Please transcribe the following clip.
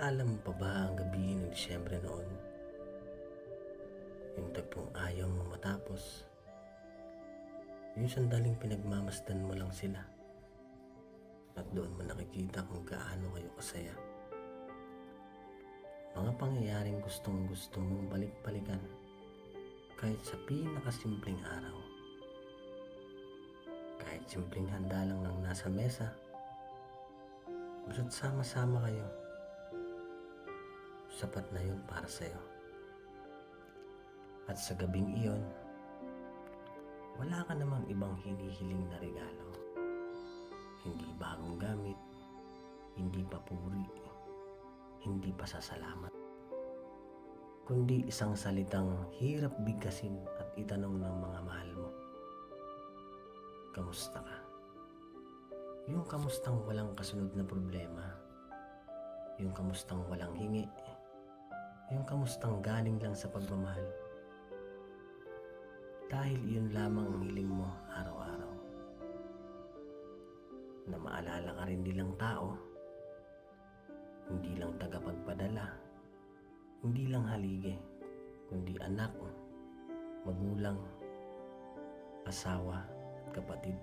Naalala mo pa ba ang gabi ng Disyembre noon? Yung tagpong ayaw mo matapos. Yung sandaling pinagmamasdan mo lang sila. At doon mo nakikita kung gaano kayo kasaya. Mga pangyayaring gustong gusto mong balik-balikan kahit sa pinakasimpleng araw. Kahit simpleng handa lang ng nasa mesa, basta't sama-sama kayo. Sapat na yun para sa'yo. At sa gabing iyon, wala ka namang ibang hinihiling na regalo. Hindi bagong gamit, hindi papuri, hindi pasasalamat, kundi isang salitang hirap bigkasin at itanong ng mga mahal mo. Kamusta ka? Yung kamustang walang kasunod na problema, yung kamustang walang hingi, yung kamustang galing lang sa pagmamahal. Dahil iyon lamang ang hiling mo araw-araw. Na maalala ka rin nilang tao, hindi lang tagapagpadala, hindi lang haligi, kundi anak, magulang, asawa at kapatid.